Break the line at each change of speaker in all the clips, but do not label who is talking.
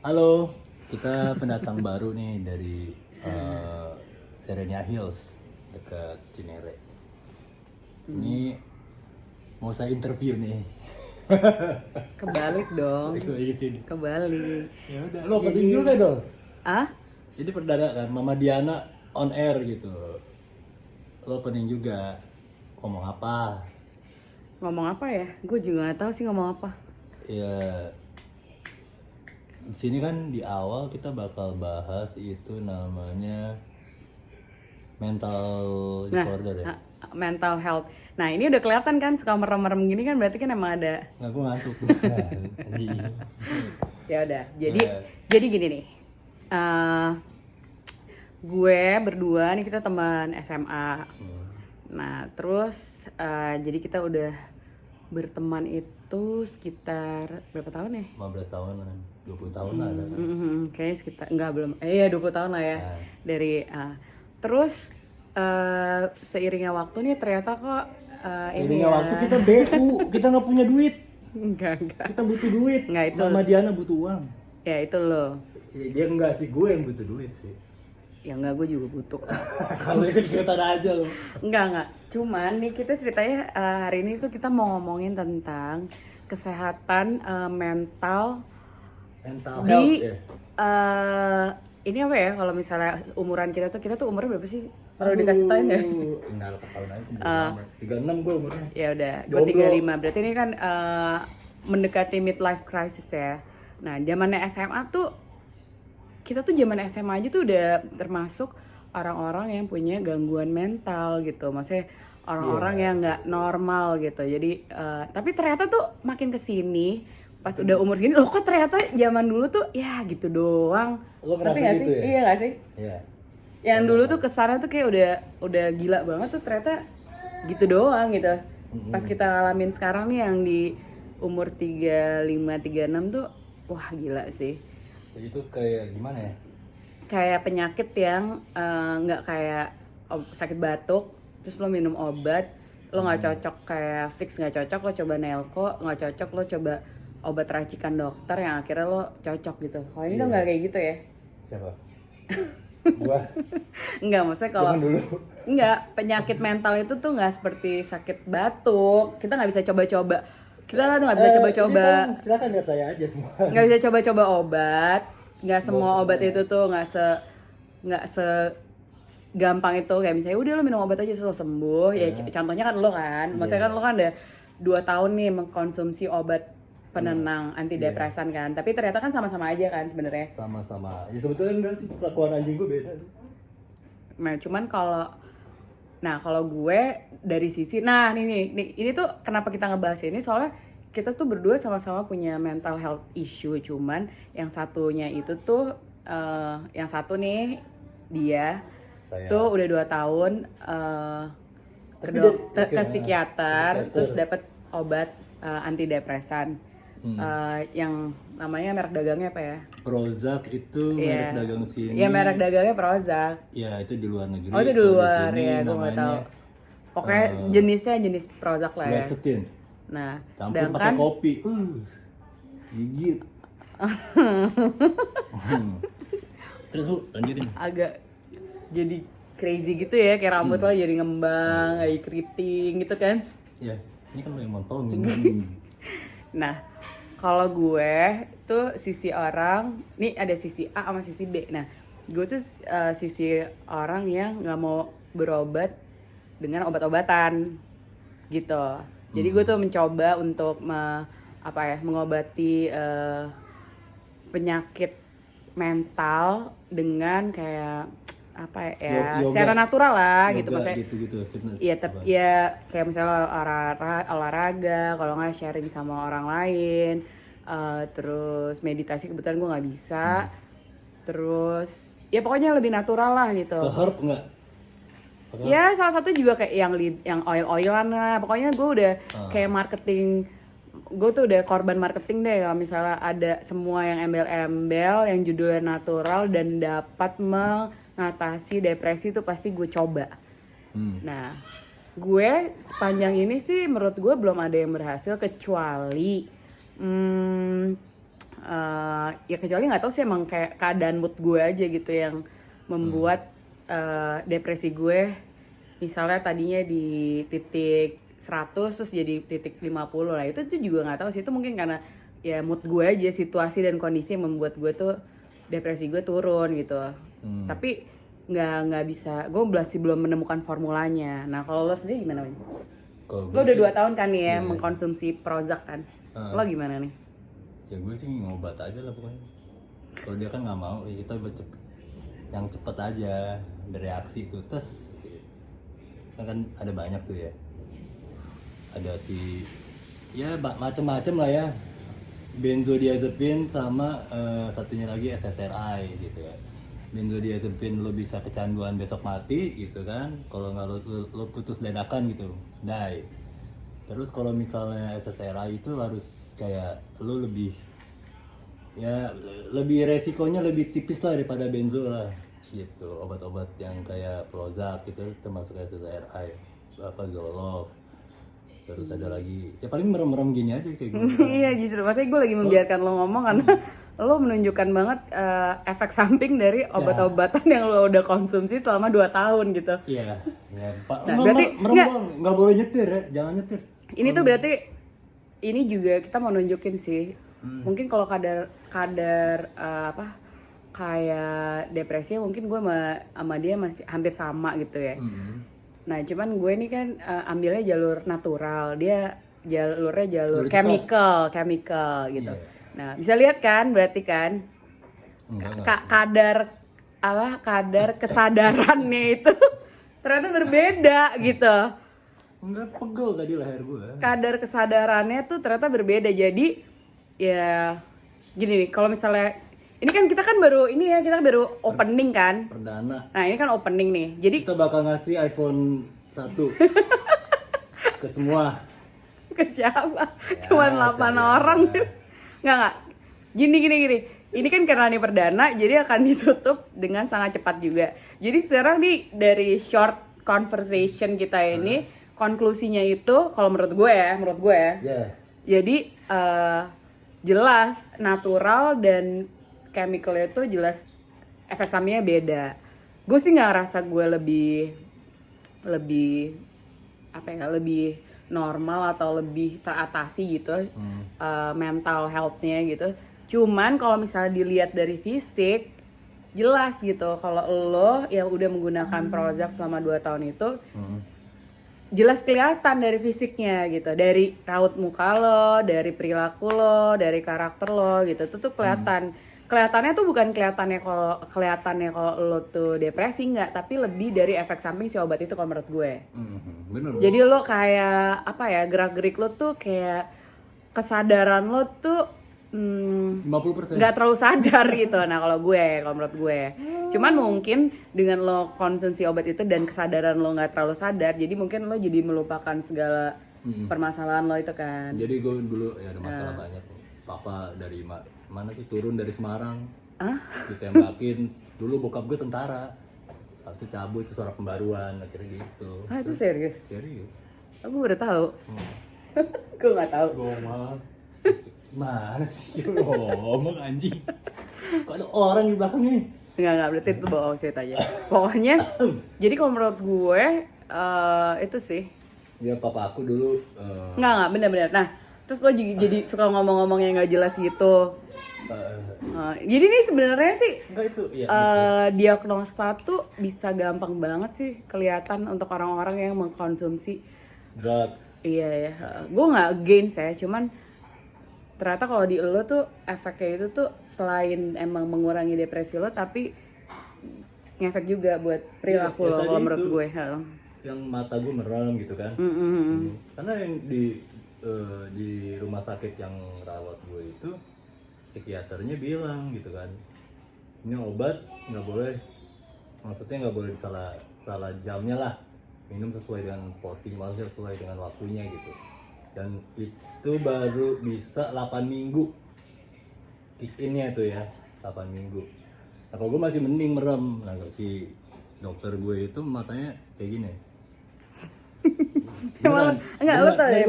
Halo, kita pendatang baru nih dari Serenia Hills dekat Cinere. Ini mau saya interview nih.
Kebalik dong.
Lagi sini.
Kebalik.
Ya udah, lo penting juga dong.
Ah?
Jadi perdana kan Mama Diana on air gitu. Lo penting juga. Ngomong apa?
Ngomong apa ya? Gue juga gak tahu sih ngomong apa.
Ya, di sini kan di awal kita bakal bahas itu namanya mental disorder ya.
Mental health. Nah, ini udah kelihatan kan suka merem-merem gini kan berarti kan emang ada.
Nggak, gue ngantuk.
Ya udah. Jadi gini nih. Gue berdua nih kita teman SMA. Nah, terus jadi kita udah berteman itu sekitar berapa tahun ya?
15 tahun kan, 20 tahun lah ada.
Kayaknya sekitar enggak belum. Iya 20 tahun lah ya.
Nah.
Dari terus seiringnya waktu nih ternyata kok
Jadinya waktu kita BU, kita nggak punya duit.
enggak.
Kita butuh duit.
Nggak, itu.
Mama Diana butuh uang.
Ya itu loh.
Ya, dia enggak sih, gue yang butuh duit sih.
Ya enggak, gue juga butuh.
Kalau ikut ikutan aja lo.
Enggak. Cuman nih kita ceritanya hari ini tuh kita mau ngomongin tentang kesehatan mental
Mental
di
health ya.
ini apa ya kalau misalnya umuran kita tuh umurnya berapa sih? Perlu dikasih tahu nggak?
Enggak, lo kasih tahu aja ke 36 gue umurnya.
Ya udah, gue
Jomblo.
35. Berarti ini kan mendekati midlife crisis ya. Nah, zamannya SMA tuh kita tuh zaman SMA aja tuh udah termasuk orang-orang yang punya gangguan mental gitu. Maksudnya orang-orang yang nggak normal gitu. Jadi tapi ternyata tuh makin kesini pas udah umur segini, loh kok ternyata zaman dulu tuh ya gitu doang.
Lo
Ngerti
ngerasa
nggak
gitu
sih?
ya?
Iya nggak sih?
Iya.
Yang dulu tuh kesannya tuh kayak udah gila banget tuh ternyata gitu doang gitu. Pas kita ngalamin sekarang nih yang di umur 35 36 tuh wah gila sih.
Itu kayak gimana ya?
Kayak penyakit yang nggak kayak sakit batuk terus lo minum obat lo nggak cocok, kayak fix nggak cocok lo coba Nelco, nggak cocok lo coba obat racikan dokter yang akhirnya lo cocok gitu. Kalau ini tuh nggak kayak gitu ya.
Siapa? Gua.
Enggak, maksudnya kalau
Jangan dulu.
enggak, penyakit mental itu tuh nggak seperti sakit batuk. Kita nggak bisa coba-coba. Kita tuh nggak bisa coba-coba.
Ini kan, silakan lihat saya aja semua.
Nggak bisa coba-coba obat. Nggak semua obat itu tuh nggak se gampang itu. Kayak misalnya udah lo minum obat aja terus lo sembuh. Ya contohnya kan lo kan. Maksudnya kan lo kan udah 2 tahun nih mengkonsumsi obat penenang antidepresan kan. Tapi ternyata kan sama-sama aja kan sebenarnya.
Sama-sama. Ya sebetulnya enggak sih, kelakuan anjing gue beda sih.
Nah, cuman kalau gue dari sisi, nah ini tuh kenapa kita ngebahas ini soalnya kita tuh berdua sama-sama punya mental health issue, cuman yang satunya itu tuh yang satu nih dia
Saya.
tuh udah 2 tahun
Tapi
ke psikiater, terus dapat obat antidepresan yang namanya merek dagangnya apa ya?
Prozac itu merek dagang sini.
Iya, merek dagangnya Prozac.
Ya itu di luar negeri.
Oh itu di
Kalau
luar
sini
ya, gue nggak tahu.
namanya
Pokoknya jenisnya jenis Prozac lah ya.
Fluoxetine.
Nah,
Campur pakai
sedangkan
kopi. Gigit. Terus Bu, lanjutin.
agak jadi crazy gitu ya, kayak rambut lo jadi ngembang, kayak keriting gitu kan.
Ya, ini kan lo yang montongin.
Nah, kalau gue tuh sisi orang, nih ada sisi A sama sisi B. Nah, gue tuh sisi orang yang nggak mau berobat dengan obat-obatan gitu. Jadi gue tuh mencoba untuk mengobati penyakit mental dengan kayak apa ya,
Yoga.
secara natural lah gitu,
Yoga
maksudnya.
gitu fitness.
Iya, ya kayak misalnya olahraga, kalau nggak sharing sama orang lain, terus meditasi kebetulan gue nggak bisa, terus ya pokoknya lebih natural lah gitu.
Ke herb enggak?
Ya salah satu juga kayak yang oil-oilan lah, pokoknya gue udah kayak marketing, gue tuh udah korban marketing deh kalau misalnya ada semua yang embel-embel, yang judulnya natural dan dapat mengatasi depresi tuh pasti gue coba. Nah, gue sepanjang ini sih menurut gue belum ada yang berhasil kecuali ya kecuali nggak tahu sih emang kayak keadaan mood gue aja gitu yang membuat depresi gue misalnya tadinya di titik 100 terus jadi titik 50 lah, itu juga nggak tahu sih, itu mungkin karena ya mood gue aja, situasi dan kondisi yang membuat gue tuh depresi gue turun gitu. Tapi nggak bisa, gue masih belum menemukan formulanya. Nah kalau lo sendiri gimana, Win?
Kalau
Lo udah 2 tahun kan nih ya
iya.
mengkonsumsi Prozac kan? Lo gimana nih?
Ya gue sih ngobat aja lah pokoknya. Kalau dia kan nggak mau, ya kita yang cepet aja bereaksi itu. Terus kan ada banyak tuh ya. Ada si ya macem-macem lah ya. Benzodiazepin sama satunya lagi SSRI gitu ya. Benzodiazepin lo bisa kecanduan besok mati gitu kan, kalau nggak lo putus dadakan gitu, die. Terus kalau misalnya SSRI itu harus kayak lo lebih ya lebih resikonya lebih tipis lah daripada benzo lah gitu. Obat-obat yang kayak Prozac itu termasuk SSRI, apa Zoloft. Terus ada lagi ya paling merem-merem gini aja kayak gitu.
Iya justru, maksudnya gue lagi membiarkan lo ngomong karena lo menunjukkan banget efek samping dari obat-obatan yang lo udah konsumsi selama 2 tahun gitu.
Iya, ya, Pak.
Nah, berarti
nggak boleh nyetir ya, jangan nyetir.
Ini tuh berarti ini juga kita mau nunjukin sih. Mungkin kalau kadar apa kayak depresi mungkin gue sama dia masih hampir sama gitu ya. Nah, cuman gue ini kan ambilnya jalur natural, dia jalur chemical gitu.
Iya.
Nah, bisa lihat kan berarti kan kadar kesadarannya itu ternyata berbeda gitu.
Enggak, pegel tadi leher gue.
Kadar kesadarannya tuh ternyata berbeda. Jadi ya gini nih, kalau misalnya ini kan kita baru opening kan.
Perdana.
Nah, ini kan opening nih. Jadi
Kita bakal ngasih iPhone 1 ke semua.
ke siapa?
Ya,
Cuman 8 orang.
ya.
Nggak. Gini. Ini kan karena ini perdana, jadi akan ditutup dengan sangat cepat juga. Jadi sekarang nih dari short conversation kita ini, konklusinya itu, kalau menurut gue ya.
Yeah.
Jadi jelas natural dan chemicalnya itu jelas efek sampingnya beda. Gue sih nggak ngerasa gue lebih normal atau lebih teratasi gitu mental health-nya gitu. Cuman kalau misalnya dilihat dari fisik jelas gitu kalau lo yang udah menggunakan Prozac selama 2 tahun itu jelas kelihatan dari fisiknya gitu, dari raut muka lo, dari perilaku lo, dari karakter lo gitu, itu tuh kelihatannya tuh bukan kelihatannya kalau lo tuh depresi, nggak, tapi lebih dari efek samping si obat itu kalau menurut gue.
Bener.
Jadi lo kayak apa ya, gerak-gerik lo tuh kayak kesadaran lo tuh
50%.
nggak terlalu sadar gitu. Nah kalau menurut gue, cuman mungkin dengan lo konsumsi obat itu dan kesadaran lo nggak terlalu sadar, jadi mungkin lo jadi melupakan segala permasalahan lo itu kan.
Jadi gue dulu ya ada masalah banyak. Papa dari mana sih, turun dari Semarang, ditembakin. Dulu bokap gue tentara, habis itu cabut ke Sorong Pembaruan, akhirnya gitu.
Itu serius?
Serius.
Aku baru tahu. Gue nggak tahu.
Gue mah mana sih lu ngomong anjing? Kok ada orang di belakang nih?
Enggak, berarti itu bohong ceritanya. Pokoknya, jadi kalau menurut gue itu sih.
Ya papa aku dulu.
Enggak, benar-benar. Nah, terus lo jadi suka ngomong-ngomong yang nggak jelas gitu. Jadi nih sebenarnya sih
Enggak itu, ya.
diagnosa tuh bisa gampang banget sih kelihatan untuk orang-orang yang mengkonsumsi
drugs.
Iya ya, gue nggak against ya, cuman ternyata kalau di lo tuh efeknya itu tuh selain emang mengurangi depresi lo, tapi ngefek juga buat perilaku lo kalau menurut gue.
Yang mata gue merem gitu kan. Karena yang di rumah sakit yang rawat gue itu psikiaternya bilang gitu kan, ini obat nggak boleh, maksudnya nggak boleh salah jamnya lah, minum sesuai dengan porsi, maksudnya sesuai dengan waktunya gitu. Dan itu baru bisa 8 minggu kick in-nya tuh ya, 8 minggu. Nah kalau gue masih mending merem. Nah si dokter gue itu matanya kayak gini.
Enggak, lo tau dari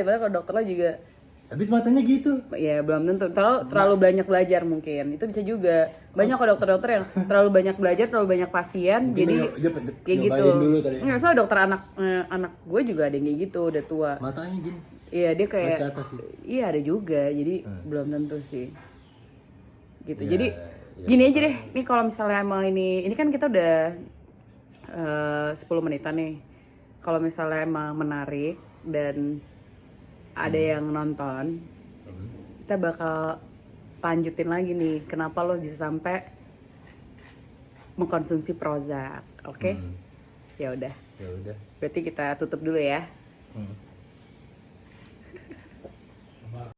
mana kalau dokter lo juga
Habis matanya gitu.
Ya belum tentu, terlalu banyak belajar mungkin, itu bisa juga. Banyak kok dokter-dokter yang terlalu banyak belajar, terlalu banyak pasien,
Mungkin
jadi kayak gitu.
dulu kali.
Nggak, soalnya dokter anak gue juga ada yang kayak gitu, udah tua.
Matanya gini.
Iya dia kayak,
Ke atas gitu.
iya ada juga, jadi belum tentu sih. Gitu,
Ya,
jadi
ya,
gini aja deh, nih kalau misalnya emang ini kan kita udah 10 menitan nih. Kalau misalnya emang menarik dan ada yang nonton, kita bakal lanjutin lagi nih kenapa lo bisa sampai mengkonsumsi Prozac, oke? Ya udah,
Ya udah.
berarti kita tutup dulu ya.